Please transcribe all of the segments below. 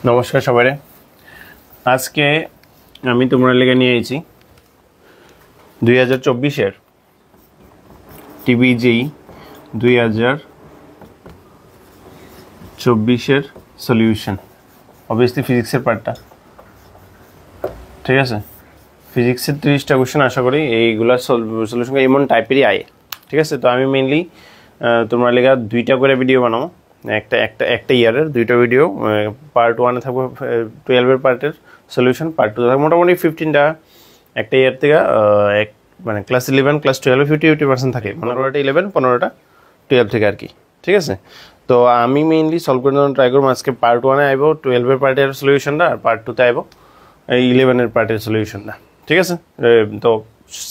নমস্কার সবাই, আজকে আমি তোমরা লেগে নিয়ে এসেছি 2024-এর টিবিজি 2024-এর সলিউশন। অবভিয়াসলি ফিজিক্সের পার্টটা, ঠিক আছে। ফিজিক্সের 30টা কোশ্চেন আশা করি এইগুলার সলিউশন এমন টাইপেরই আয়, ঠিক আছে। তো আমি মেইনলি তোমরা লেগে 2টা করে ভিডিও বানাবো, একটা ইয়ারের 2টা ভিডিও। পার্ট 1-এ থাকবে 12-এর পার্টের সলিউশন, পার্ট 2 থাকবে মোটামুটি 15টা একটা ইয়ার থেকে। মানে ক্লাস 11 ক্লাস 12 50% থাকে, 15টা 11 15টা 12 থেকে আর কি, ঠিক আছে। তো আমি মেইনলি সলভ করার জন্য ট্রাই করবো। আজকে পার্ট 1-এ আইব 12-এর পার্টের সলিউশনটা, আর পার্ট 2-তে আইব এই 11-এর পার্টের সলিউশনটা, ঠিক আছে। তো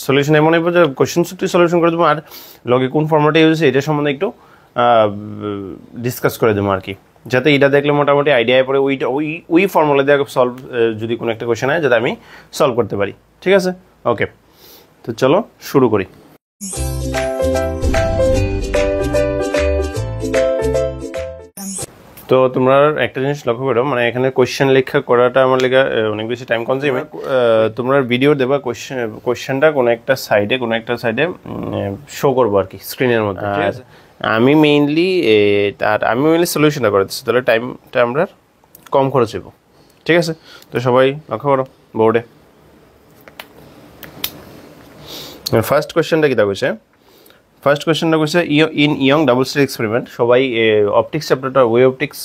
সলিউশন এমন হইব যে কোশ্চেন সূত্রে সলিউশন করে দেবো, আর লগে কোন ফর্মেটে ইউজ হচ্ছে এটা সম্বন্ধে একটু ডিসকাস করে দেবো আর কি, যাতে এটা দেখলে মোটামুটি আইডিয়া পড়ে ওই ফর্মুলা দিয়ে সলভ, যদি কোনো একটা কোশ্চেন হয় যাতে আমি সলভ করতে পারি, ঠিক আছে। ওকে, তো চলো শুরু করি। তো তোমরা একটা জিনিস লক্ষ্য করো, মানে এখানে কোশ্চেন লেখা করাটা আমার লেখা অনেক বেশি টাইম কনজিউমিং। তোমরা ভিডিও দেবা কোশ্চেনটা কোনো একটা সাইডে শো করবো আর কি স্ক্রিনের মধ্যে, ঠিক আছে। আমি মেইনলি সলিউশনটা করে দিচ্ছি, তাহলে টাইমটা আমরা কম খরচ হইব, ঠিক আছে। তো সবাই লক্ষ্য করো বোর্ডে। ফার্স্ট কোয়েশ্চেনটা কী কইছে? ফার্স্ট কোয়েশ্চেনটা কইছে in young double slit experiment. সবাই অপটিক্স চ্যাপ্টারটা, ওয়ে অপটিক্স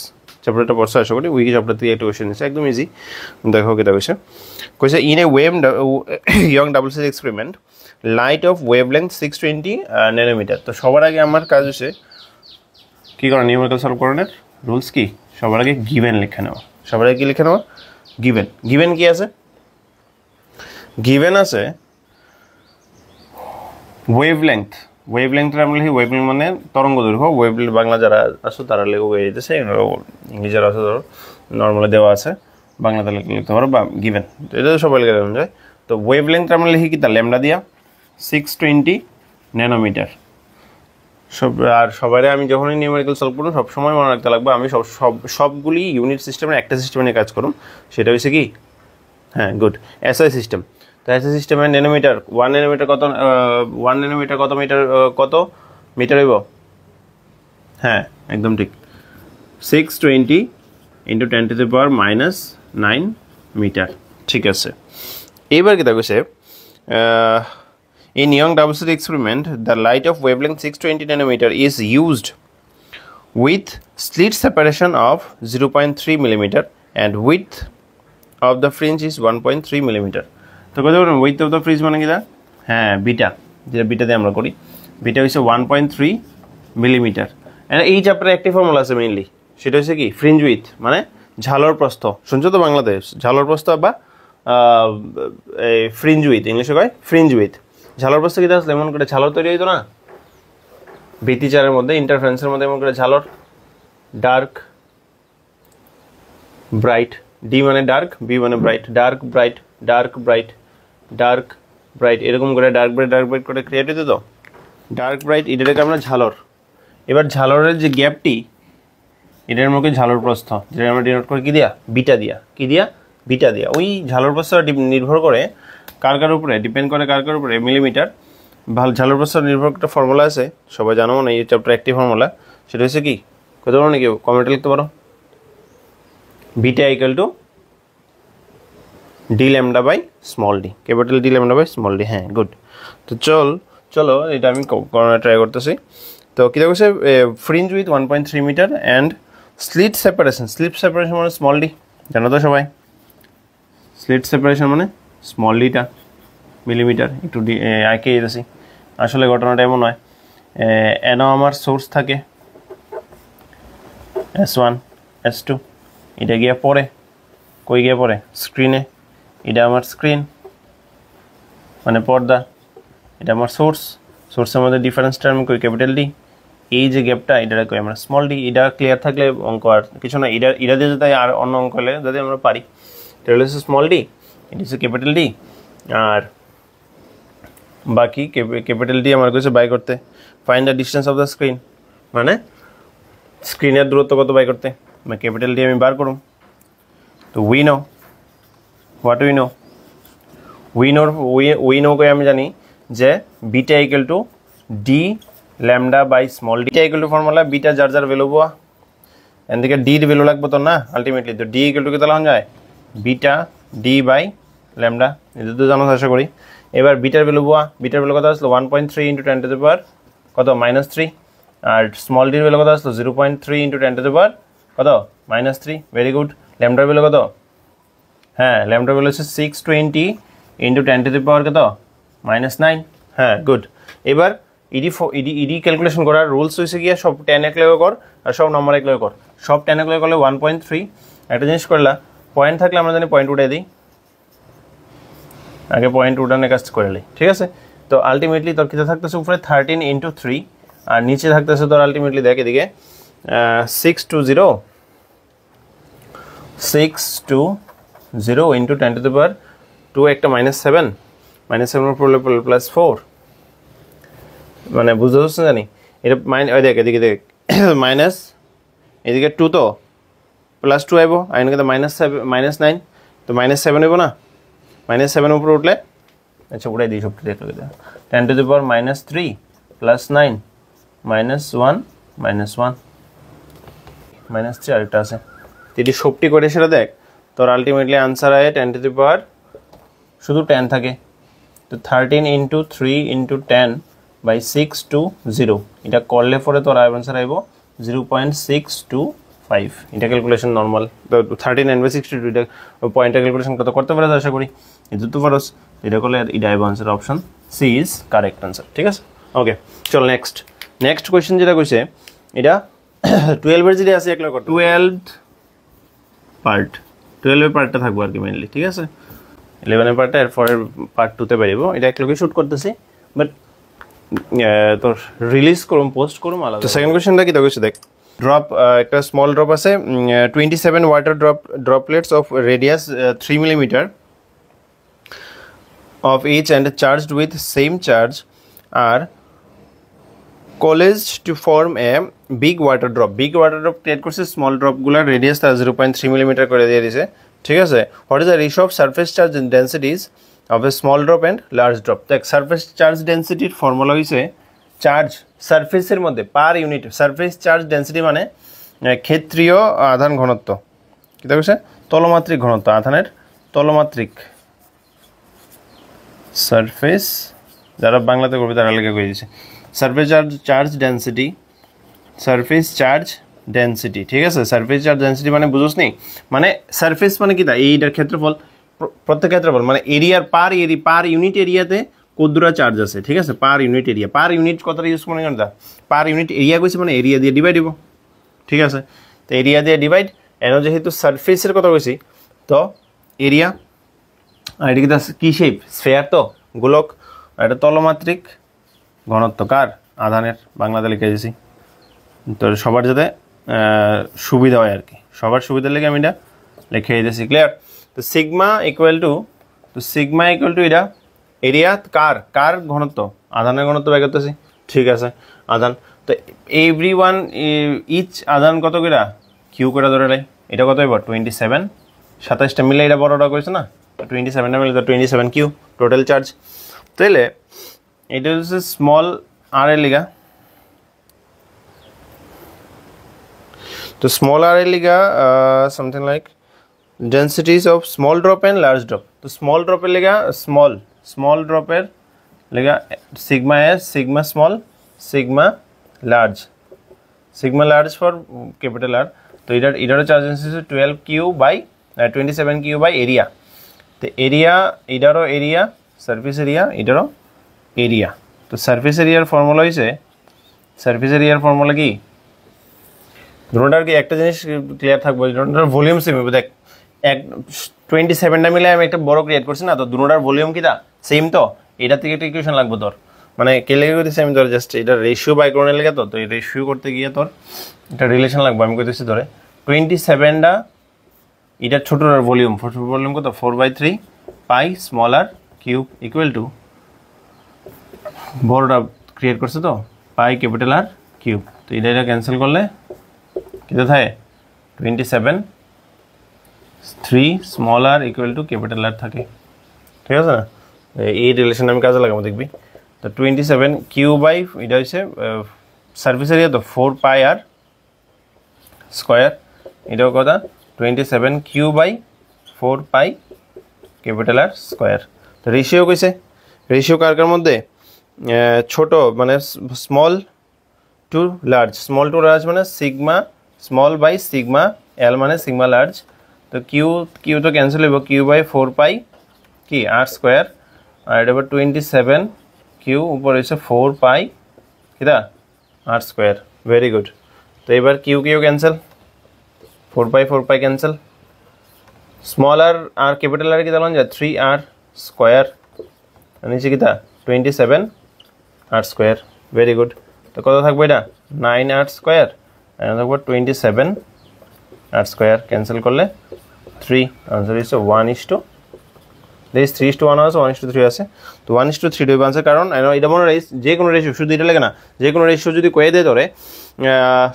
চ্যাপ্টারটা পড়ছে আশা করি। উই চ্যাপ্টার থেকে একটা কোয়েশ্চেন নিচ্ছে, একদম ইজি। দেখো কীটা কইছে in a Young double slit experiment light of wavelength 620 nanometre. তো সবার আগে আমার কাজ হচ্ছে কী করা, নিউমেরিক্যাল সলভ করানোর রুলস কি? সবার আগে গিভেন লিখে নেওয়া। সবার আগে কী লিখে নেওয়া? গিভেন কি আছে? গিভেন আছে ওয়েভলেংথটা আমরা লিখি। ওয়েভলেংথ মানে তরঙ্গ দৈর্ঘ্য। ওয়েভলেংথ বাংলা যারা আছো তারা লেগে হয়ে যেতেছে, ইংলিশ যারা আছে ধরো নর্মালি দেওয়া আছে, বাংলাতে লিখতে পারো বা গিভেন, এটা তো সবাই লিখে দেওয়া যায়। তো ওয়েভলেংথটা আমরা লিখি কি, তার ল্যামডা দিয়া 620 ন্যানোমিটার। আর সবাই আমি যখনই নিউমেরিক্যাল সলভ করুন সবসময় মনে রাখতে লাগবে, আমি সবগুলি ইউনিট সিস্টেমের একটা সিস্টেমে নিয়ে কাজ করুন। সেটা হচ্ছে কি, হ্যাঁ গুড, এসআই সিস্টেম। তো এসআই সিস্টেমের ন্যানোমিটার, 1 ন্যানোমিটার কত মিটার হইব? হ্যাঁ একদম ঠিক, 620 × 10⁻⁻9 মিটার, ঠিক আছে। এইবার কি দেখছে, in young double slit experiment the light of wavelength 620 nanometer is used with slit separation of 0.3 mm and width of the fringe is 1.3 mm. তো কথা বলুন width of the fringe মানে কি? হ্যাঁ বিটা, যেটা বিটা দিয়ে আমরা করি, বিটা হচ্ছে 1.3 মিলিমিটার। এই চ্যাপ্টারে একটি ফর্মুলা আছে মেইনলি, সেটা হচ্ছে কি ফ্রিঞ্জ উইথ, মানে ঝালর প্রস্থ। শুনছো তো বাংলাদেশ, ঝালর প্রস্থ বা ফ্রিঞ্জ উইথ, ইংলিশে কয় ফ্রিঞ্জ উইথ। ঝালর প্রস্থ কি আসলে এমন করে ঝালর তৈরি হইতো না ভিত্তিচারের মধ্যে, ইন্টারফারেন্সের মধ্যে, এমন করে ঝালর ডার্ক ব্রাইট, ডি মানে ডার্ক, বি মানে bright, dark bright dark bright dark bright, এরকম করে ডার্ক ব্রাইট করে ক্রিয়েট হইতো। তো ডার্ক ব্রাইট এটাকে আমরা ঝালর। এবার ঝালরের যে গ্যাপটি, এটার মুখে ঝালর প্রস্থ, যেটা আমরা ডিনোট করি কি দিয়া? বিটা দিয়া। কি দিয়া? বিটা দিয়া। ওই ঝালর প্রস্থ নির্ভর করে কার উপরে, ডিপেন্ড করে কার উপরে? মিলিমিটার। ঝালর প্রস্থ নির্ভর একটা ফর্মুলা আছে, সবাই জানো না, এই চ্যাপ্টার একটি ফর্মুলা। সেটা হচ্ছে কি, কত বলো নাকি কমেন্টে লিখতে পারো, beta equal to D lambda by small D, capital D lambda by small D. হ্যাঁ গুড। তো চলো এটা আমি ট্রাই করতেছি। তো কী দেখছে, fringe with 1.3 metre and slit separation মানে স্মল ডি, জানো তো সবাই। স্লিট সেপারেশন মানে স্মল ডিটা মিলিমিটার, একটু আঁকে দিয়েছি। আসলে ঘটনাটা এমন হয়, এনও আমার সোর্স থাকে S1 S2, এটা গিয়ে পড়ে কই গিয়ে পড়ে? স্ক্রিনে। এটা আমার স্ক্রিন মানে পর্দা, এটা আমার সোর্সের মধ্যে ডিফারেন্সটা আমি কই ক্যাপিটাল ডি। এই যে গ্যাপটা, এটা কই আমরা স্মল ডি। এটা ক্লিয়ার থাকলে অঙ্ক আর কিছু না, এটা দিয়ে যাতে আর অন্য অঙ্ক হলে যাতে আমরা পারি। এটা হচ্ছে স্মল ডি, এটা হচ্ছে ক্যাপিটাল ডি, আর বাকি ক্যাপিটাল ডি আমার কাছে বাই করতে। Find the distance of the screen, মানে স্ক্রিনের দূরত্ব কত বাই করতে, ক্যাপিটাল ডি আমি বার করুম। তো we know what we know করে আমি জানি যে beta equal to D lambda by small D equal to formula beta যার যার ভ্যালু পাওয়া এদিকে ডির ভ্যালু লাগবে তো না আলটিমেটলি তো ডি ইকুয়াল টু কি তাহলে যায় বিটা ডি বাই ল্যামডা এটা তো জানো আশা করি এবার বিটার ভ্যালু পাওয়া বিটার ভ্যালু কত আসলো 1.3 ইন্টু 10 টু দি পাওয়ার কত -3 আর স্মল ডির ভ্যালু কত আসলো 0.3 ইন্টু 10 টু দি পাওয়ার কত -3 ভেরি গুড ল্যামডার ভ্যালু কত হ্যাঁ ল্যামডার ভ্যালু হচ্ছে 620 ইন্টু 10 টু দি পাওয়ার কত -9 হ্যাঁ গুড এবার ইডি ক্যালকুলেশন করার রুলস হয়েছে গিয়া সব 10 এক লগে কর আর সব নম্বর এক লগে কর সব 10 এক লগে করলে 1.3 একটা জিনিস করলা পয়েন্ট থাকলে আমরা জানি পয়েন্ট উঠাই দিই আগে পয়েন্ট উঠানোর কাজ করে লাই ঠিক আছে তো আলটিমেটলি তোর কিতে থাকতেছে উপরে 13 ইন্টু 3 আর নিচে থাকতেছে তোর আলটিমেটলি দেখ এদিকে 620 ইন্টু 10 টু দি পাওয়ার 2 একটা -7 -7 উপর +4 মানে বুঝতে পারছেন জানি এটা ওই দেখ এদিকে দেখ মাইনাস এদিকে 2 তো +2 আইব আর এদিকে তো -9 তো -7 হইব না -7 উপরে উঠলে আচ্ছা উঠাই দিই সবটা দেখলে 10 টু দি পাওয়ার -3 +9 -1 -3 আরেকটা আছে যদি সবটি করে সেটা দেখ তোর আলটিমেটলি আনসার আয় 10 টু দি পাওয়ার শুধু 10 থাকে তো 13 ইন্টু 3 ইন্টু 10 বাই 620 এটা করলে পরে তোর আনসার আইব 0.625 এটা ক্যালকুলেশন নর্মাল 39 বাই 62 এটা পয়েন্টের ক্যালকুলেশন কত করতে পারো আশা করি এটা তো পারোস এটা করলে এটা আইব answer option C is correct answer ঠিক আছে ওকে চল নেক্সট কোশ্চেন যেটা কইছে এটা 12 এর যেটা আছে একলা কর 12 পার্ট 12 এর পার্টটা থাকবে আর কি মেইনলি ঠিক আছে 11 এর পার্টটা এর পরের পার্ট 2 তে পারিব এটা একলগে শুট করতেছি বাট তোর রিলিজ করুম পোস্ট করুম আলাদা তো সেকেন্ড কোশ্চেনটা কি কইছে দেখ ড্রপ একটা স্মল ড্রপ আছে 27 water droplets of radius 3 millimetre of each and charged with same charge are coalesced to form a big water drop create করছে স্মল ড্রপ গুলা রেডিয়াস তার 0.3 মিলিমিটার করে দিয়ে দিয়েছে ঠিক আছে what is the ratio of surface charge densities of a small drop and large drop দেখ surface charge ডেনসিটির ফর্মুলা হইছে চার্জ সারফেসের মধ্যে per unit surface charge density মানে ক্ষেত্রীয় আধান ঘনত্ব কি দেখছে তলমাত্রিক ঘনত্ব আধানের তলমাত্রিক সারফেস যারা বাংলাতে করবে তারা লেখা করে দিয়েছে সারফেস চার্জ ডেনসিটি ঠিক আছে সারফেস চার্জ ডেনসিটি মানে বুঝোস নি মানে সারফেস মানে কি তা এইটার ক্ষেত্রফল প্রত্যেক ক্ষেত্রফল মানে এরিয়ার পার ইউনিট এরিয়াতে কতদূরা চার্জ আছে ঠিক আছে per unit area per unit কতটা ইউজ মনে করেন পার ইউনিট এরিয়া কইছে মানে এরিয়া দিয়ে ডিভাইড দিব ঠিক আছে তো এরিয়া দিয়ে ডিভাইড এন যেহেতু সারফেসের কথা কইছি তো এরিয়া আর এটা কি শেপ স্ফেয়ার তো গোলক আর এটা তলমাত্রিক ঘনত্ব কার আধানের বাংলাতে লিখে দিয়েছি তো সবার যাতে সুবিধা হয় আর কি সবার সুবিধার লেগে আমি এটা লিখে দিয়েছি ক্লিয়ার তো সিগমা ইকুয়াল টু এটা এরিয়া কার ঘনত্ব আধানের ঘনত্ব বের করতেছি ঠিক আছে আধান তো এভরিওয়ান ইচ আধান কত করে কিউ করে ধরে লাই এটা কত হইব 27 27টা মিলে এটা বড়টা করেছে না 27টা মিলে তো 27 কিউ টোটাল চার্জ তাহলে এটা হচ্ছে স্মল আর এর লিগা তো স্মল আর এর লিগা something like densities of small drop and large drop তো স্মল ড্রপের লিগা স্মল ড্রপের লিগা sigma S sigma small sigma large for capital R তো এটার charge density 12 Q by 27 Q by area তো এরিয়া এটারও এরিয়া সারফেস এরিয়া এটারও এরিয়া তো সারফেস এরিয়ার ফর্মুলা হইছে সারফেস এরিয়ার ফর্মুলা কি দুটোটার কি একটা জিনিস ক্লিয়ার থাকবে দুটোটার ভলিউম সেম হবে দেখ 27টা মিলে আমি একটা বড় ক্রিয়েট করছি না তো দুটোটার ভলিউম কিটা সেম তো এটা থেকে একটা ইকুয়েশন লাগবে তোর মানে কে লেগে কইতেছি আমি তোর জাস্ট এটা রেশিও বাই করতে লাগে তো এই রেশিও করতে গিয়ে তোর এটা রিলেশন লাগবে আমি কইতেছি ধরে 27টা এটা ছোটটার ভলিউম কত 4/3 pi small r cube equal to বড়টা ক্রিয়েট করছে তো পাই ক্যাপিটাল আর কিউব তো এটা ক্যান্সেল করলে কত থাকে 27 3 small r equal to capital R থাকে, ঠিক আছে না? এই রিলেশন আমি কাজে লাগাবো দেখবি। তো 27 কিউ বাই এটা হচ্ছে সার্ফেস এরিয়া তো 4 পাই r স্কয়ার, এটাও কথা 27 Q by 4 pi capital R square. তো রেশিও কইছে, রেশিও কার মধ্যে ছোট মানে small to large, small to large মানে sigma small by sigma L মানে সিগমা লার্জ। তো কিউ তো ক্যান্সেল হইব, কিউ বাই 4 পাই কি r স্কয়ার, আর এটা 27 কিউ উপর হচ্ছে 4 পাই কিটা r স্কয়ার। Very good. তো এবার Q cancel, 4 pi cancel, small R capital R কি দিলাম যা 3r স্কয়ার, নিচে কিটা 27 r স্কয়ার। Very good. তো কত থাকবে এটা 9r স্কয়ার, আর থাকবে 27 r স্কয়ার, ক্যান্সেল করলে 3, আনসার হচ্ছে 1:, দেশ 3:1 আছে, 1:3 আছে। তো 1:3 দেবে আনসার, কারণ এটা মনে রাখিস যে কোনো রেশিও, শুধু এটা লাগে না, যে কোনো রেশিও যদি কয়ে দেয় তোরে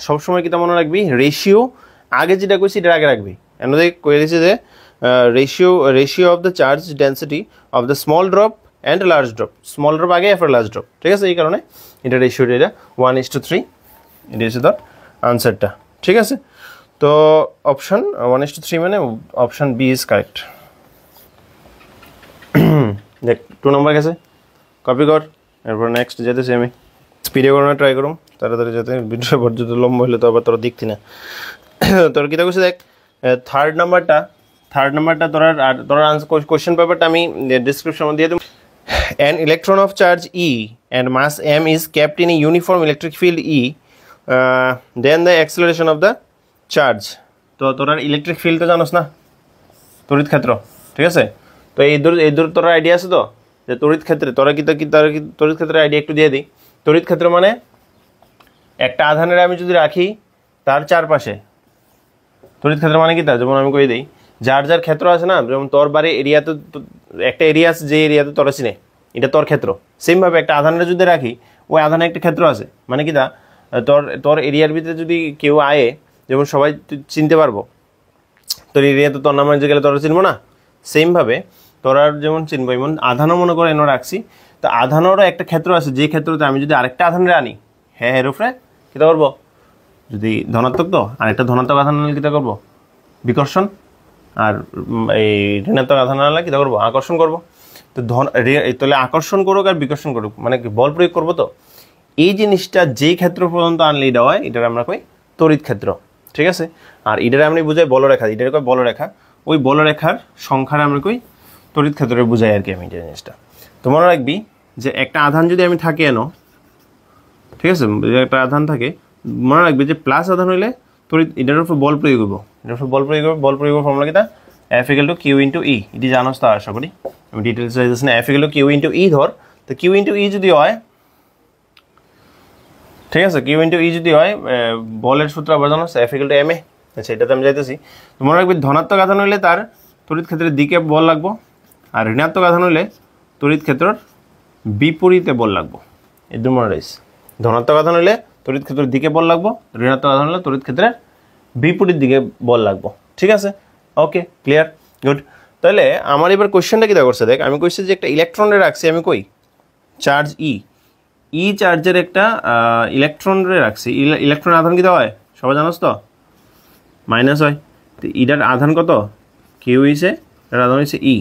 সবসময় কিতা মনে রাখবি, রেশিও আগে যেটা কইছি এটা আগে রাখবি। এনে কয়ে দিয়েছে যে ratio of the charge density of the small drop and large drop, small drop আগে এরপর লার্জ ড্রপ, ঠিক আছে? এই কারণে এটা রেশিওটা এটা 1:3, এটা হচ্ছে তোর আনসারটা, ঠিক আছে? তো অপশন 1:3 মানে অপশন বি ইজ কারেক্ট। দেখ 2 নম্বর গেছে, কপি কর, এরপর নেক্সট যেতেছি আমি। স্পিডে করানো ট্রাই করুম তাড়াতাড়ি, যাতে ভিডিও পর্যন্ত লম্বা হলে তো আবার তোরা দেখতি না। তোর কী করছে দেখ, থার্ড নাম্বারটা তোরা আনসার কোয়েশ্চেন পেপারটা আমি ডিসক্রিপশনে দিয়ে দেবো। An electron of charge E and mass m is kept in a uniform electric field E, then the acceleration of the charge. তো তোরা ইলেকট্রিক ফিল্ড তো জানোস না, তড়িৎ ক্ষেত্র, ঠিক আছে? তো এই দূর তোর আইডিয়া আছে তো, যে তড়িৎ ক্ষেত্রে তোরা কি তড়িৎ ক্ষেত্রের আইডিয়া একটু দিয়ে দিই। তড়িৎ ক্ষেত্র মানে একটা আধানের আমি যদি রাখি তার চারপাশে, তড়িৎ ক্ষেত্র মানে কি তা, যেমন আমি কই দিই, যার যার ক্ষেত্র আছে না, যেমন তোর বাড়ি এরিয়াতে একটা এরিয়া আছে, যে এরিয়াতে তোরা চিনে এটা তোর ক্ষেত্র, সেমভাবে একটা আধানের যদি রাখি ওই আধানে একটা ক্ষেত্র আছে, মানে কি তা তোর এরিয়ার ভিতরে যদি কেউ আয়ে, যেমন সবাই চিনতে পারবো, তোর এরিয়াতে তোর নাম যে গেলে তোরা চিনবো না, সেমভাবে তোরা যেমন চিনবো, এমন আধানও মনে করে এনে রাখছি। তো আধানেরও একটা ক্ষেত্র আছে, যে ক্ষেত্রতে আমি যদি আরেকটা আধানের আনি, হ্যাঁ রুফরে কীটা করবো, যদি ধনাত্মক তো আরেকটা ধনাত্মক আধান আনলে কীটা করবো, বিকর্ষণ, আর এই ঋণাত্মক আধান আনলে কীটা করবো, আকর্ষণ করবো। তো তাহলে আকর্ষণ করুক আর বিকর্ষণ করুক মানে কি, বল প্রয়োগ করবো। তো এই জিনিসটা যেই ক্ষেত্র পর্যন্ত আনলে এটা হয়, এটার আমরা কই তড়িৎ ক্ষেত্র, ঠিক আছে? আর এটার আমরা বুঝাই বলরেখা, এটার কই বলরেখা, ওই বলরেখার সংখ্যার আমরা কই তড়িৎ ক্ষেত্রে বুঝাই আর কি আমি এটা জিনিসটা। তো মনে রাখবি যে একটা আধান যদি আমি থাকে এনো, ঠিক আছে, একটা আধান থাকে, মনে রাখবি যে প্লাস আধান হইলে তড়িৎ এটার উপর বল প্রয়োগ করবো, এটার উপর বল প্রয়োগ ফর্মুলা কিটা F = Q × E, এটি জানোস তো আশা করি, আমি ডিটেলস যাইতেছি না। F = Q × E ধর, তো Q × E যদি হয়, ঠিক আছে, Q × E যদি হয়, বলের সূত্র আবার জানোস F = ma, আচ্ছা এটাতে আমি যাইতেছি। তো মনে রাখবি ধনাত্মক আধান হইলে তার তড়িৎ ক্ষেত্রের দিকে বল লাগবো, আর ঋণাত্মক আধান হইলে তড়িৎ ক্ষেত্রের বিপরীতে বল লাগবো। এই দু মনে রাখিস, ধনাত্মক আধান হইলে তড়িৎ ক্ষেত্রের দিকে বল লাগবো, ঋণাত্মক আধান হলে তড়িৎ ক্ষেত্রের বিপরীত দিকে বল লাগবো, ঠিক আছে? ওকে, ক্লিয়ার, গুড। তাহলে আমার এবার কোয়েশ্চেনটা কী করছে দেখ, আমি কইছি যে একটা ইলেকট্রনে রাখছি আমি কই চার্জ ই চার্জের একটা ইলেকট্রনে রাখছি, ইলেকট্রনের আধান কী হয় সবাই জানোস তো, মাইনাস হয়। তো ইটার আধান কত, কিউ হয়েছে, এটার আধান হয়েছে ই,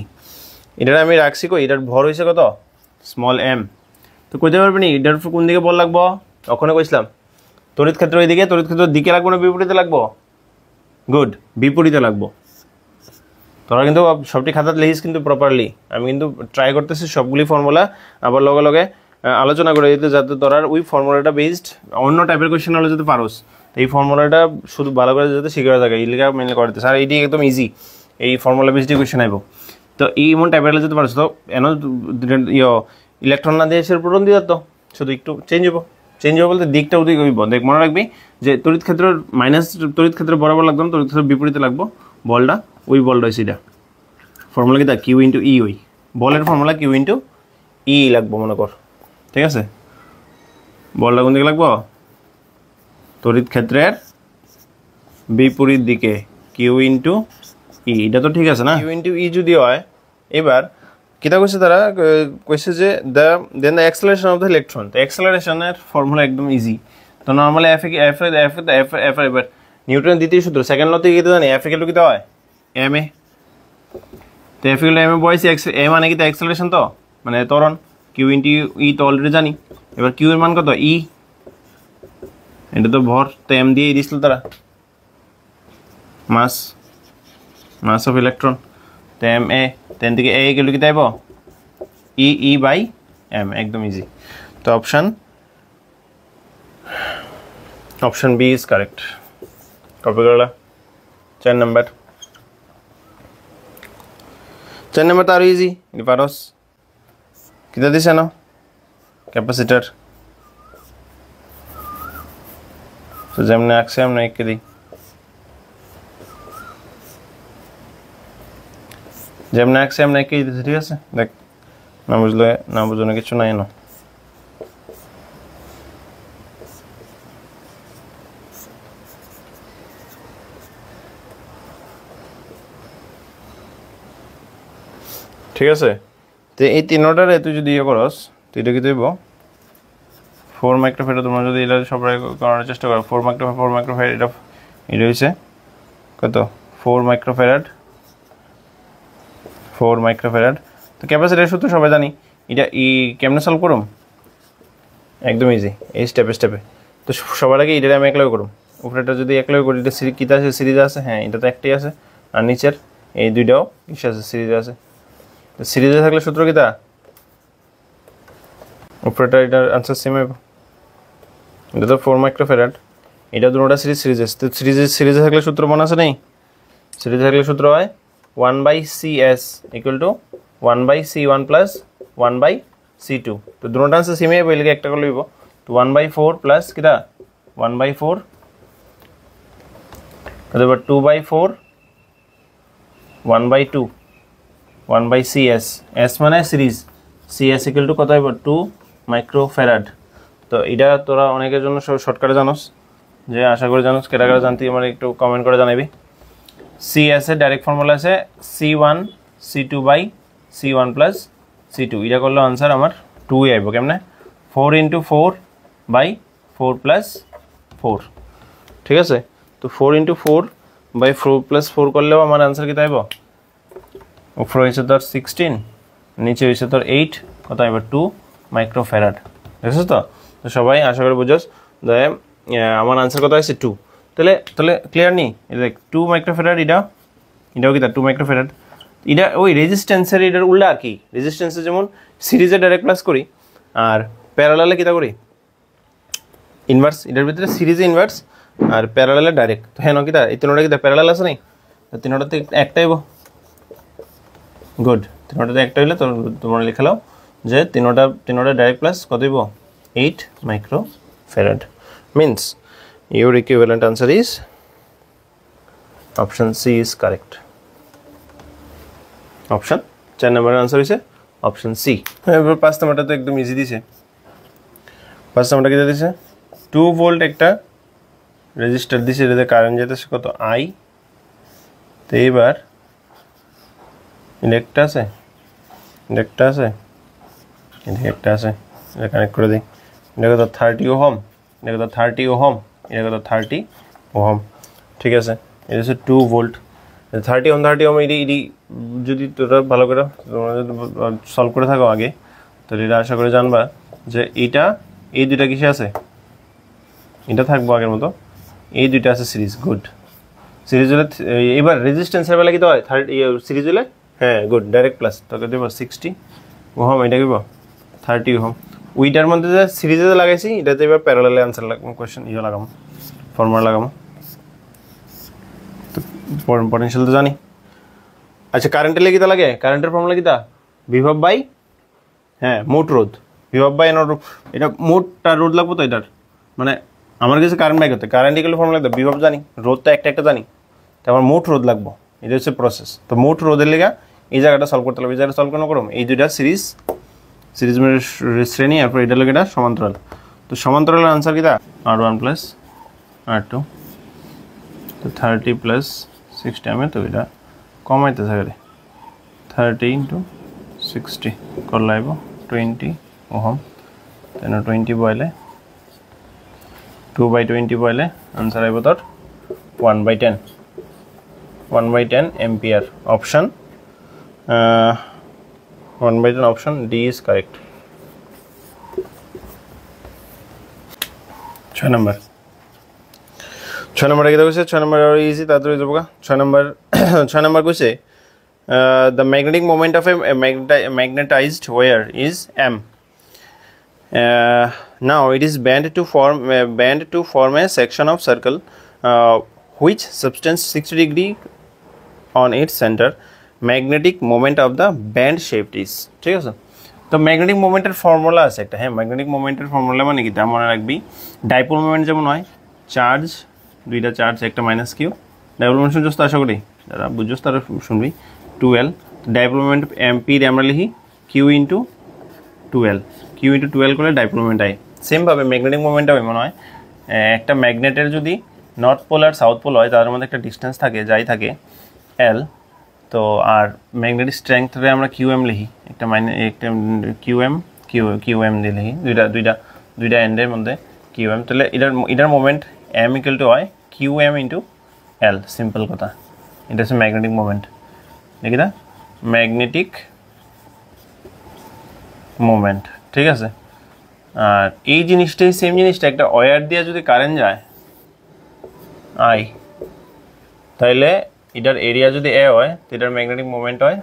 এটার আমি রাখছি কই, এটার ভর হয়েছে কত, স্মল এম। তো কইতে পারবি নি এটার উপর কোন দিকে বল লাগবো, ওখানে কইছিলাম তড়িৎ ক্ষেত্র এইদিকে, তড়িৎ ক্ষেত্র দিকে লাগবো না বিপরীতে লাগবো, গুড, বিপরীতে লাগবো। তোরা কিন্তু সবটি খাতাতে লিখিস কিন্তু প্রপারলি, আমি কিন্তু ট্রাই করতেছি সবগুলি ফর্মুলা আবার লগে লগে আলোচনা করে দিতে, যাতে তোরা ওই ফর্মুলাটা বেসড অন্য টাইপের কোয়েশ্চেন হলে যদি পারোস, এই ফর্মুলাটা শুধু ভালো করে যাতে শিখে থাকে, এই লিখা মেনলি করতে আর এইটি একদম ইজি, এই ফর্মুলা বেসড কোয়েশ্চেন আইব। তো এই এমন টাইপের যদি পারোস, তো এন ইলেকট্রন না দিয়ে এসে প্রোটন দিয়ে তো শুধু একটু চেঞ্জ হবো বলতে দিকটা ওদিকে হইব। দেখ মনে রাখবি যে তড়িৎ ক্ষেত্রের মাইনাস তড়িৎ ক্ষেত্রে বরাবর লাগবে না, তড়িৎ ক্ষেত্রের বিপরীতে লাগবো বলটা, ওই বলটা হয়েছে এটা ফর্মুলা কি তা Q × E, ওই বলের ফর্মুলা Q × E লাগবো মনে কর, ঠিক আছে? বলটা কোন দিকে লাগবো, তড়িৎ ক্ষেত্রের বিপরীত দিকে, Q × ই, এটা তো ঠিক আছে না, ইউ ইন্টু ই যদি হয়। এবার কিতা কইছে তারা, কইছে যে then the acceleration of the electron. তো অ্যাক্সেলারেশনের ফর্মুলা একদম ইজি। তো নর্মালি এবার নিউটনের দ্বিতীয় সূত্র সেকেন্ড লতে কি জানি, এফ ইকুয়াল টু কিতা হয় এম এ। তো F equal to M A বয়সে এ মানে কি অ্যাক্সেলারেশন, তো মানে ত্বরণ, কিউ ইন্টু ই তো অলরেডি জানি। এবার কিউ এর মান কত, ই, এটা তো ভর, তো এম দিয়ে দিছিল তারা, মাস অফ ইলেকট্রন। তো এম এ, তেন থেকে এ গেল কি তাইব ই, ই বাই এম, একদম ইজি। তো option B is correct. Copy করলা 4 নাম্বার। 4 নাম্বার তো আরো ইজি, এটি পারস। কিতা দিছে না ক্যাপাসিটার, তো যেমনি আঁকছে আমরা এঁকে দিই, যেমনি আঁকছে আমরা এঁকে দিতেছি, ঠিক আছে। দেখ না বুঝলে, না বুঝলে কিছু নাই না। ঠিক আছে, তো এই তিনটারে তুই যদি ইয়ে করস, তুই এটা কি দেব 4 মাইক্রোফ্যারাড। তোমরা যদি এটা সবাই করার চেষ্টা করো, 4 মাইক্রোফ্যারাড, এটা হয়েছে কত 4 মাইক্রোফ্যারাড। তো ক্যাপাসিটরের সূত্র সবাই জানি, এটা ই কেমনে সলভ করুম, একদম ইজি, এই স্টেপে। তো সবার আগে এটা আমি একলাই করুম, উপরেটা যদি একলাই করি, এটা কিতা আছে, সিরিজ আছে, হ্যাঁ এটা তো একটাই আছে, আর নিচের এই দুইটাও কিসে আছে, সিরিজে আছে। তো সিরিজে থাকলে সূত্র কিতা, উপরেটা এটার আনসার সেম হবে। এটা তো 4 মাইক্রোফ্যারাড, এটা দুটোটা সিরিজে। তো সিরিজে থাকলে সূত্র মনে আছে নেই, সিরিজে থাকলে সূত্র হয় 1/CS equal to 1/C1 plus 1/C2। তো দুটোটা আনসার সেম হবে, এলিকে একটা করে লইব। তো 1/4 প্লাস কিতা 1/4, এবার 2/4, 1/2, 1/CS, S মানে সিরিজ, CS ইকুয়াল টু কত হইব 2 মাইক্রোফ্যারাড। তো এটা তোরা অনেকের জন্য শর্টকাটে জানোস, যে আশা করি জানোস, কেটা কেটা জানতে আমার একটু কমেন্ট করে জানাবি। CS এর ডাইরেক্ট ফর্মুলা আছে C1 C2/C1 প্লাস C2, এটা করলে আনসার আমার 2 আইব। কেমনে 4 × 4/4 প্লাস 4, ঠিক আছে। তো 4 × 4/4 প্লাস 4 করলেও আমার আনসার কি আইব, উপরে হয়েছে তোর 16, নিচে হয়েছে তোর 8, কত আইব 2 মাইক্রোফ্যারাড, দেখছিস তো। তো সবাই আশা করি বুঝোস যে আমার আনসার কত আছে 2। তাহলে ক্লিয়ার নি, এটা দেখ 2 মাইক্রোফ্যারাড, এটাও কি 2 মাইক্রোফ্যারাড। এটা ওই রেজিস্ট্যান্সের এটার উল্টা আর কি, রেজিস্ট্যান্সে যেমন সিরিজে ডাইরেক্ট প্লাস করি, আর প্যারালালে কিতা করি ইনভার্স। এটার ভিতরে সিরিজে ইনভার্স আর প্যারালালে ডাইরেক্ট। তো হ্যাঁ কিতা এই তিনটা কিতা প্যারালাল আছে নাই, তিনটাতে একটাই গুড, তিনটাতে একটা হইলে তোমরা লিখে নাও যে তিনটা ডাইরেক্ট প্লাস কত হইব 8 microfarad. Means your equivalent answer is option C is correct. Option 4 নম্বরের আনসার হইছে অপশন সি। এবার 5 নাম্বারটা তো একদম ইজি দিছে। 5 নাম্বারটা কি দিছে, 2 ভোল্ট একটা রেজিস্টার দিছে, এটাতে কারেন্ট যেতেছে কত I। তো এবার ইন্ডাক্টর আছে, এটা কানেক্ট করে দিই। এটা কত 30 ওহম, এটা কত 30 ওহম, এটা কত 30 ওহম, ঠিক আছে। এটা হচ্ছে 2 ভোল্ট, 30 ওহম। এটি যদি তোরা ভালো করে সলভ করে থাকো আগে, তাহলে এটা আশা করে জানবা যে এই দুইটা কিসে আছে, এটা থাকবো আগের মতো, এই দুইটা আছে সিরিজ। গুড, সিরিজ হলে এবার রেজিস্ট্যান্সের বেলা কি তো হয় সিরিজ হলে, হ্যাঁ গুড, ডাইরেক্ট প্লাস। তোকে দেবো 60 ওহম, এটা দেবো 30 ওহম। উইটার মধ্যে যে সিরিজে লাগাইছি, এটাতে এবার প্যারালালে আনসার লাগাবো, কোয়েশ্চেন লাগাবো, ফর্মুলা লাগাবো। তো পটেনশিয়াল তো জানি। আচ্ছা কারেন্টের লেগে লাগে, কারেন্টের ফর্মুলা কিতা বিভব বাই, হ্যাঁ মোট রোধ, বিভব বাই এনার, এটা মোটটা রোধ লাগবো। তো এটার মানে আমার কাছে কারেন্ট বাই করতে, কারেন্ট ইকুয়াল ফর্মুলা লাগবে, বিভব জানি, রোধটা একটা জানি, তো আমার মোট রোধ লাগবো, এটা হচ্ছে প্রসেস। তো মোট রোধের লেগে এই জায়গাটা সলভ করতে লাগবে, এই জায়গাটা সলভ কেন করুম, এই দুইটা সিরিজ শ্রেণী, এরপর এটা লোক এটা সমান্তরাল। তো সমান্তরালের আনসার কিতা R1 প্লাস R2, তো 30 প্লাস 60 তো এটা কমাইতে থাকে 30 into 60 করলে আইব 20 ওহম তেন 20 বইলে 2/20 বইলে आंसर আইব তোর 1/10 1/10 ampere option 1/10 option D is correct 6 number kita কইছে 6 number আর ইজি তাড়াতাড়ি যাব 6 number কইছে the magnetic moment of a magnetized wire is m now it is bent to form a section of circle which substance 60 degree on its center magnetic moment of the band shaped is ঠিক আছে তো magnetic মোমেন্টের formula আছে একটা হ্যাঁ magnetic মোমেন্টের formula মানে কি তা মনে রাখবি ডাইপোল মোমেন্ট যেমন হয় চার্জ দুইটা চার্জ একটা মাইনাস কিউ ডাইপোল মোমেন্ট শুনছস তো আশা করি যারা বুঝছস তারা শুনবি 2l ডাইপোল মোমেন্ট এম্পিয়ার আমরা লিখি q * 2l q * 2l করে ডাইপোল মোমেন্ট আই সেম ভাবে ম্যাগনেটিক মোমেন্টও এমন হয় একটা ম্যাগনেটের যদি নর্থ পোল আর সাউথ পোল হয় তাদের মধ্যে একটা ডিসটেন্স থাকে যাই থাকে l তো আর ম্যাগনেটিক স্ট্রেংথরে আমরা qm লিখি একটা একটা qm দিয়ে লিখি দুইটা এন্ডের মধ্যে qm তাহলে এটার মোমেন্ট m = হয় qm * l সিম্পল কথা এটা হচ্ছে ম্যাগনেটিক মোমেন্ট দেখি না ম্যাগনেটিক মোমেন্ট ঠিক আছে আর এই জিনিসটাই সেম জিনিসটা একটা ওয়্যার দিয়ে যদি কারেন্ট যায় i তাহলে এটার এরিয়া যদি a হয় এটার ম্যাগনেটিক মোমেন্ট হয়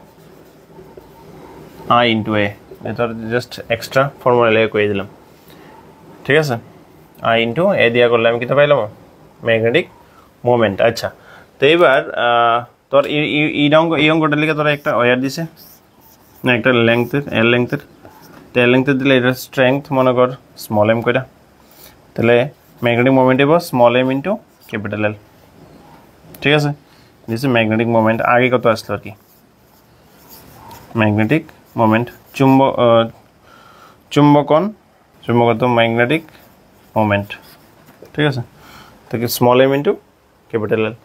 i * a এটা জাস্ট এক্সট্রা ফর্মুলা লিখে কই দিলাম ঠিক আছে i * a দিয়া করলে আমি কিটা পাইলাম ম্যাগনেটিক মোমেন্ট আচ্ছা তো এবার তোর এই অঙ্কটা লিখে তোরা একটা ওয়্যার দিছে না একটা লেংথের l লেংথের তো l লেংথের দিলে এটা স্ট্রেংথ মনে কর স্মল m কইরা তাহলে ম্যাগনেটিক মোমেন্ট হবে স্মল m * ক্যাপিটাল L ঠিক আছে দিস ইজ ম্যাগনেটিক মোমেন্ট আগে কত আসলো আর কি ম্যাগনেটিক মোমেন্ট চুম্বকত্ব ম্যাগনেটিক মোমেন্ট ঠিক আছে তো কি স্মল m * ক্যাপিটাল L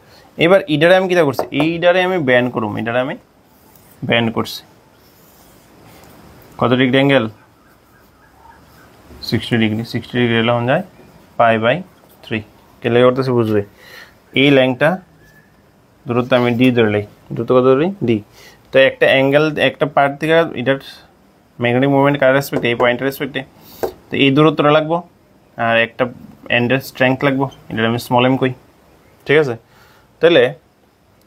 এবার ইডারে আমি কিটা করছি এইডারে আমি ব্যান্ড করুম এটারে আমি ব্যান্ড করছি কত ডিগ্রি অ্যাঙ্গেল 60 ডিগ্রি এলা হন যায় π/3 কে লাগে করতেছি বুঝবে এই লাইনটা দূরত্ব আমি d ধরে লই দূরত্ব কত ধরি d তো একটা অ্যাঙ্গেল একটা পার্ট থেকে এটার ম্যাগনেটিক মোমেন্ট কার রেসপেক্টে এই পয়েন্টের রেসপেক্টে তো এই দূরত্বটা লাগবো আর একটা এন্ডের স্ট্রেংথ লাগবো এটা আমি স্মল m কই ঠিক আছে তাহলে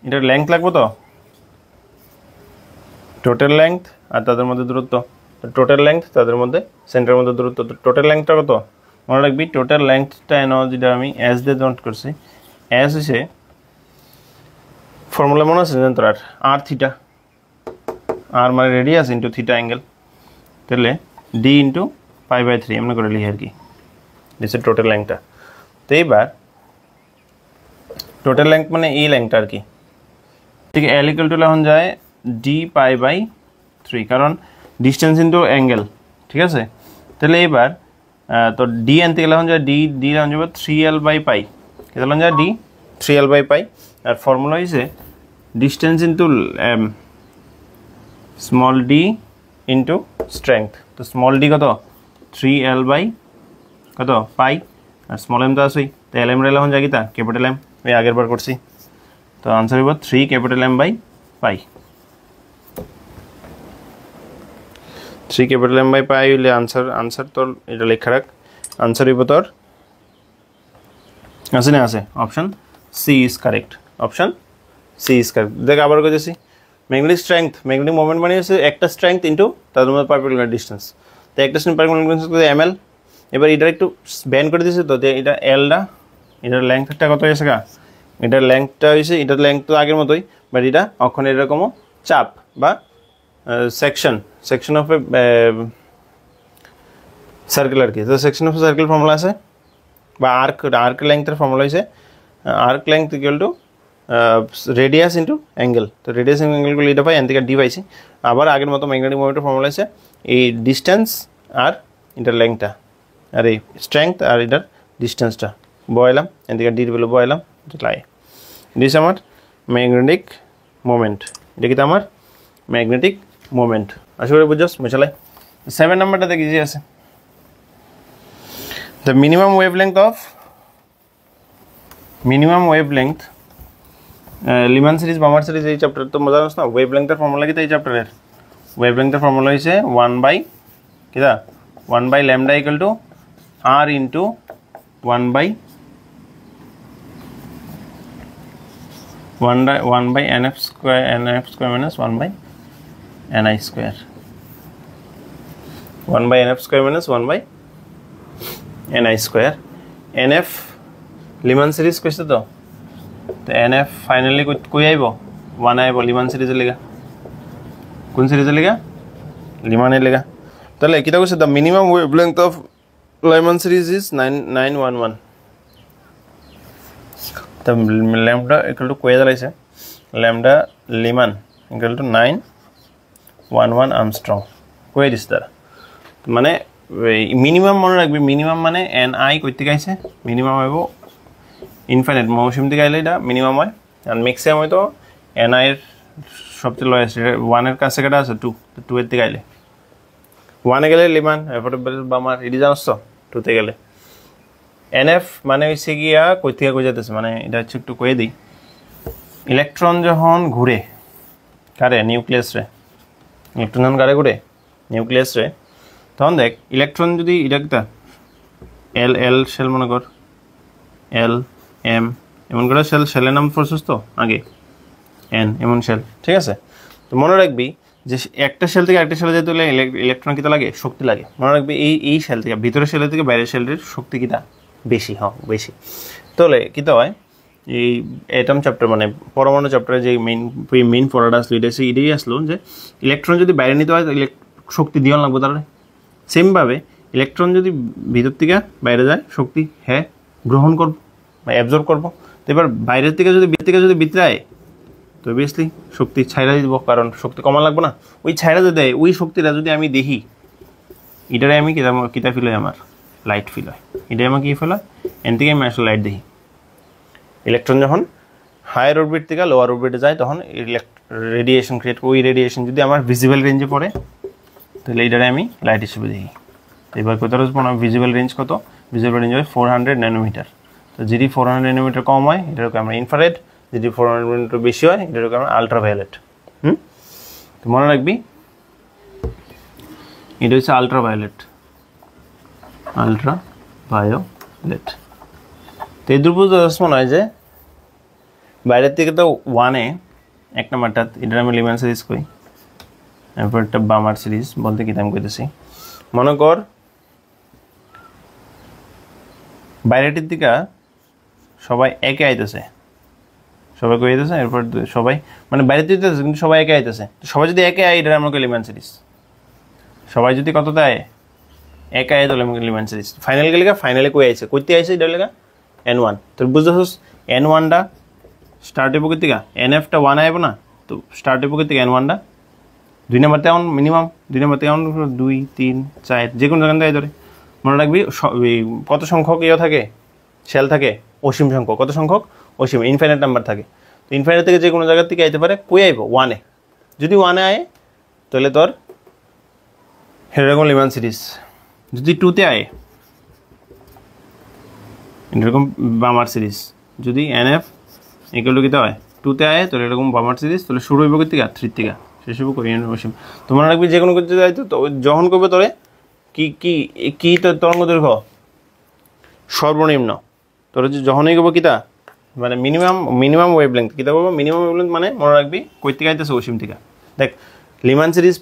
এটার লেংথ লাগবো তো টোটাল লেংথ আর তাদের মধ্যে দূরত্ব টোটাল লেংথ তাদের মধ্যে সেন্টারের মধ্যে দূরত্ব তো টোটাল লেংথটা কত মনে রাখবি টোটাল লেংথটা এনো যেটা আমি s দিয়ে নোট করছি s হইছে ফর্মুলা মনে আছে জানেন তোর r থিটা r মানে রেডিয়াস ইনটু থিটা অ্যাঙ্গেল তাহলে d * π/3 এমন করে লিখি আর কি দিস ইজ টোটাল লেংথটা তো এবার টোটাল লেংথ মানে এই লেংথটা আর কি ঠিক l = এখন যায় d π/3 কারণ ডিসটেন্স ইনটু অ্যাঙ্গেল ঠিক আছে তাহলে এবার তো d আনতে গেলে এখন যায় d এখন যাবে 3l/π কত হল যায় d 3l/π আর ফর্মুলা হইছে distance into small d into strength তো স্মল d কত 3l/ কত পাই আর স্মল m তো আছেই তো lm রেলা হন যায় কিটা ক্যাপিটাল M এই আগের বার করছি তো आंसर হবে 3 ক্যাপিটাল M/π 3 ক্যাপিটাল M/π হইলে आंसर তোর এটা লেখা রাখ आंसर হইব তোর আছে না আছে option C is correct option C is correct দেখ আবার কইতেছি ম্যাগনেটিক স্ট্রেংথ ম্যাগনেটিক মোমেন্ট মানে হচ্ছে একটা স্ট্রেংথ ইনটু তাদের মধ্যে পারপেন্ডিকুলার ডিসটেন্স তো একটা পারপেন্ডিকুলার ডিসটেন্স করে ml এবার এটা একটু ব্যান্ড করে দিয়েছে তো এটা এলটা এটার লেংথটা কত হয়েছে গা এটার লেংথটা হয়েছে এটার লেংথ তো আগের মতোই বাট এটা এখন এরকমও চাপ বা সেকশন অফ এ সার্কেল আর কি তো সেকশন অফ সার্কেল ফর্মুলা আছে বা আর্ক লেংথের ফর্মুলা হয়েছে arc length equal to radius into angle তো রেডিয়াস অ্যাঙ্গেলগুলো এটা পাই এন থেকে ডি পাইছি আবার আগের মতো ম্যাগনেটিক মোমেন্টের ফর্মুলা আছে এই ডিস্টেন্স আর এটার লেংথটা আর এই স্ট্রেংথ আর এটার ডিস্টেন্সটা বয়লাম এন থেকে ডির ভ্যালু বয়লাম লাই দিস আমার ম্যাগনেটিক মোমেন্ট এটা কিন্তু আমার ম্যাগনেটিক মোমেন্ট আশা করি বুঝছস মশালাই 7 নাম্বারটা দেখি যে আছে the minimum wavelength Lyman series Balmer series এই চ্যাপ্টার তো মজা আছে না ওয়েভলেংথের ফর্মুলা কি এই চ্যাপ্টারের ওয়েভলেংথের ফর্মুলা হইছে 1 বাই কিটা 1 by lambda equal to r into 1 by nf square minus 1 by ni square 1 by nf square minus 1 by ni square nf Liman series কইছে তো nf ফাইনালি কই আইব 1 আইব লিমান সিরিজের লাগা কোন সিরিজের লাগা লিমানের লাগা তাহলে কিটা কইছে the minimum wavelength of Lyman series is 911 the lambda equal to কই দাঁড়াইছে lambda Lyman equal to 911 Armstrong কই দিছ তারা মানে মিনিমাম মনে রাখবি মিনিমাম মানে ni কই থেকে আইছে মিনিমাম হইব ইনফিনিট মৌসুম থেকে আইলে এটা মিনিমাম হয় আর ম্যাক্সিমাম হয়তো ni এর সবচেয়ে লোয়েস্ট 1 এর কাছে কেটা আছে 2 2 এর থেকে আইলে 1 এ গেলে লিমান এফোর্ডেবল বামার এডি জানোস তো 2 তে গেলে nf মানে হইছে গিয়া কই থেকে কই যাইতেছে মানে এটা একটু কই দেই ইলেকট্রন যখন ঘুরে কারে নিউক্লিয়াস রে ইলেকট্রন যখন কারে ঘুরে নিউক্লিয়াস রে তখন দেখ ইলেকট্রন যদি এটা l শেল মনে কর l m এমন করে শেলের নাম ফোর্সেস তো আগে n এমন শেল ঠিক আছে তো মনে রাখবি যে একটা শেল থেকে আরেকটা শেলে যেতে হলে ইলেকট্রন কিটা লাগে শক্তি লাগে মনে রাখবি এই শেল থেকে ভিতরের শেল থেকে বাইরের শেলের শক্তি কিটা বেশি বেশি তাহলে কিটা হয় এই অ্যাটম চ্যাপ্টার মানে পরমাণু চ্যাপ্টারে যে মেইন পড়াটা আসলো এটাই আসলো যে ইলেকট্রন যদি বাইরে নিতে হয় শক্তি দিও লাগবে তাহলে সেমভাবে ইলেকট্রন যদি ভিতর থেকে বাইরে যায় শক্তি হ্যাঁ গ্রহণ করব বা অ্যাবজর্ব করব তো এবার বাইরের থেকে যদি ভিতরে আয় তো অবভিয়াসলি শক্তি ছাইড়া দিব কারণ শক্তি কমা লাগবে না ওই ছাইড়া যদি দেয় ওই শক্তিটা যদি আমি দেখি এটারে আমি কিতা ফিল হয় আমার লাইট ফিল হয় এটাই আমার কি ফিল হয় এন থেকে আমি আসলে লাইট দেখি ইলেকট্রন যখন হায়ার অরবিট থেকে লোয়ার অরবিটে যায় তখন রেডিয়েশন ক্রিয়েট ওই রেডিয়েশন যদি আমার ভিজিবল রেঞ্জে পড়ে তাহলে এইটারে আমি লাইট হিসেবে দেখি এবার কত রয়েছে ভিজিবল রেঞ্জ কত ভিজিবল রেঞ্জ হয় 400 ন্যানোমিটার তো যদি 400 ন্যানোমিটার কম হয় এটাকে আমরা ইনফ্রারেড যদি 400 ন্যানোমিটার বেশি হয় এটাকে আমরা আলট্রাভায়োলেট তো মনে রাখবি এটা হচ্ছে আলট্রাভায়োলেট তো এই দুপুর মনে হয় যে বাইরের থেকে তো 1 এ এক নাম্বারটা এটা আমি লিমান সিরিজ কই এরপর একটা বামার সিরিজ বলতে কি আমি কইতেছি মনে কর বাইরের দিকে সবাই একে আইতেছে সবাই কই আইতেছে এরপর সবাই মানে বাইরে থেকে কিন্তু সবাই একে আইতেছে তো সবাই যদি একে আই এটা আমরা কই লিমান সিরিজ সবাই যদি কত দেয় একা আয় তাহলে আমি লিমান সিরিজ ফাইনাল গেলে ফাইনালে কই আইছে কইতে আইছে এটা লাগা n1 তো বুঝছস n1 টা স্টার্ট হইব কই থেকে nf টা 1 আইব না তো স্টার্ট হইব কই থেকে n1 টা দুই নাম্বার তে মিনিমাম দুই নাম্বার তে 2 3 4 যে কোন জায়গা থেকে ধরে মনে রাখবি কত সংখ্যক ইয়া থাকে শেল থাকে অসীম সংখ্যক কত সংখ্যক অসীম ইনফিনিট নাম্বার থাকে তো ইনফিনিট থেকে যে কোন জায়গা থেকে আইতে পারে কই আইব 1 এ যদি 1 এ আয় তাহলে তোর এরকম লিমান সিরিজ যদি 2 তে আয় এরকম বামার সিরিজ যদি nf ইকুয়াল টু কিটা হয় 2 তে আয় তাহলে এরকম বামার সিরিজ তাহলে শুরু হইব কই থেকে 3 থেকে শেষ হইব কোরিয়ান অসীম তোমরা রাখবি যে কোনো কিছু যাইতো তো যখন করবে তোরে কি তরঙ্গ দৈর্ঘ্য সর্বনিম্ন তোর যখনই করব কিটা মানে মিনিমাম ওয়েভলেংথ কিটা করব মিনিমাম ওয়েভলেংথ মানে মনে রাখবি কই থেকে আইতেছে অসীম থেকে দেখ লিমান সিরিজ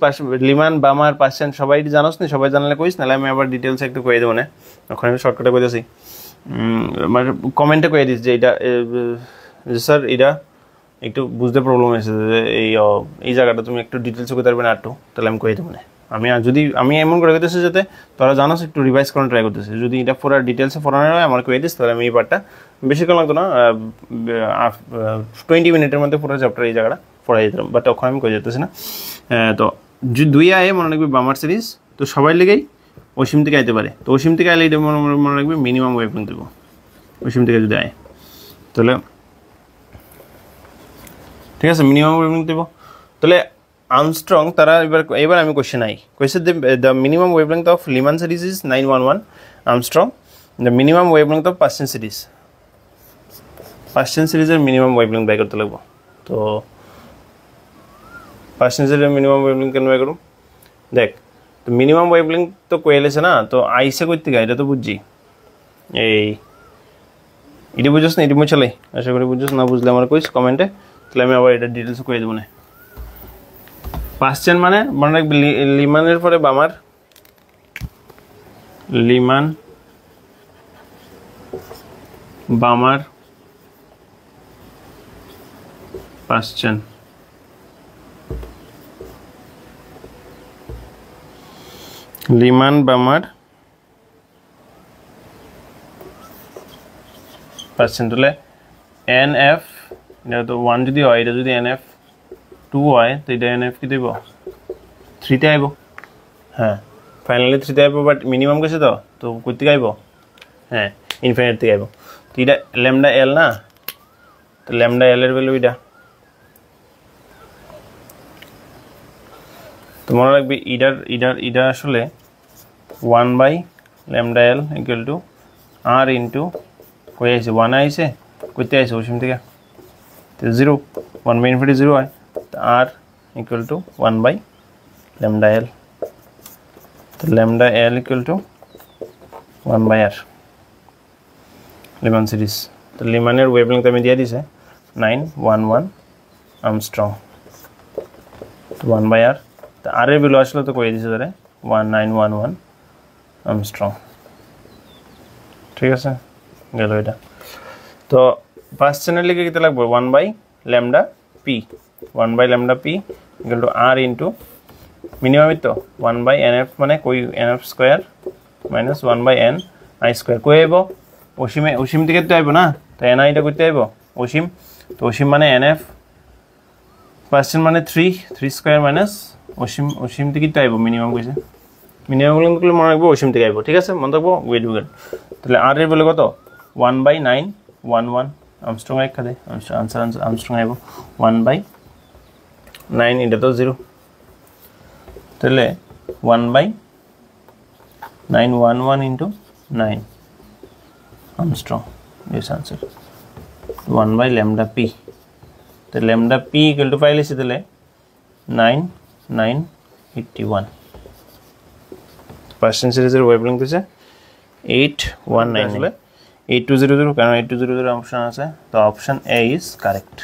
লিমান বামার পার্সেন্ট সবাই জানোস না সবাই জানলে কইস নালে আমি আবার ডিটেইলস একটু কই দেব না এখন আমি শর্টকাটে কইতেছি মানে কমেন্টে কই দিস যে এটা স্যার এটা একটু বুঝতে প্রবলেম হয়েছে যে এই জায়গাটা তুমি একটু ডিটেইলস কইতে পারবে না একটু তাহলে আমি কই দেব না আমি এমন করে কইতেছি যাতে তোরা জানোস একটু রিভাইজ করার ট্রাই করতেছিস যদি এটা পুরো ডিটেইলসে পড়ানো হয় আমার কই দিস তাহলে আমি এই পার্টটা বেশিক্ষণ লাগতো না 20 মিনিটের মধ্যে পুরো চ্যাপ্টার এই জায়গাটা পড়াই দিতাম বাট ওখানে আমি কই যেতেছি না তো দুই আয়ে মনে রাখবি বামার সিরিজ তো সবাই লেগেই অসীম থেকে আইতে পারে তো অসীম থেকে আইলে এটা মনে রাখবি মিনিমাম ওয়েভলেংথ দেবো অসীম থেকে যদি আয় তাহলে ঠিক আছে মিনিমাম ওয়েভলেংথ দেবো তাহলে আর্মস্ট্রং তারা এবার আমি question I question the minimum wavelength of Lyman series is 911 Armstrong the minimum wavelength of Paschen series Paschen সিরিজের মিনিমাম ওয়েভলেংথ বাই করতে লাগবো তো পার্সিয়ান সিরিজের মিনিমাম ওয়েভলেংথ কেন বাই করুম দেখ তো মিনিমাম ওয়েভলেংথ তো কয়েলেছে না তো আইসে করতে গা এটা তো বুঝছি এই এটা বুঝোস না এটা মুছালাই আশা করি বুঝোস না বুঝলে আমার কইস কমেন্টে তাহলে আমি আবার এটা ডিটেলস কয়ে দেবো না পার্সিয়ান মানে মনে রাখবি লিমানের পরে বামার লিমান বামার পার্সিয়ান লিমান বামার পার্সেন্ট হলে এন এফ এটা তো 1 যদি হয় এটা যদি এন এফ 2 হয় তো এটা এন এফ কি দেব 3 আইব হ্যাঁ ফাইনালি 3 আইব বাট মিনিমাম কেছে তো কই থেকে আইব হ্যাঁ ইনফিনিট থেকে আইব তো এটা ল্যামডা এল না তো ল্যামডা এল এর ভ্যালু এটা তো মনে রাখবি ইডা আসলে 1 by lambda L equal to R into কই আইছে 1 আইছে কইতে আইছে ওসিম থেকে তো 0 1 বাই ইনফিনিটি 0 হয় তো আর equal to 1 by lambda L তো lambda L equal to 1 by R Lyman series তো লিমানের ওয়েভলেংথ আমি দিয়ে দিছে 911 আর্মস্ট্রং 1 বাই আর তো আর এর ভ্যালু আসলে তো কই দিছে ধরে 1911 আর্মস্ট্রং ঠিক আছে গেল এটা তো ফার্স্ট চ্যানেল লিখে কিতে লাগবে 1 by lambda P 1 by lambda P equal to R into minimum তো 1 বাই এনএফ মানে কই NF square minus 1 by N I square কই আইব অসীম থেকে তো আইব না তো এন আইটা কইতে আইব অসীম তো অসীম মানে এনএফ পার্সেন্ট মানে 3 স্কয়ার মাইনাস অসীম থেকে তো আইব মিনিমাম কইছে মিনিমাম গুলো মনে রাখবো অসীম থেকে আইব ঠিক আছে মনে রাখবো ওয়েট উইল তাহলে আর এর ভ্যালু কত 1 বাই 911 আর্মস্ট্রং এক খাদে আনসার আর্মস্ট্রং আইব 1 বাই 9 এটা তো 0 তাহলে 1 by 911 into 9 Armstrong this answer 1 by lambda P তো ল্যামডা পি ইকুয়াল টু পাইলেছি তাহলে 9981 পার্সেন্ট সিরিজের ওয়েভলেংথ হচ্ছে 819 আসলে 8200 কারণ 8200 অপশন আছে তো অপশন এ ইজ কারেক্ট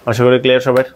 আশা করি ক্লিয়ার সবার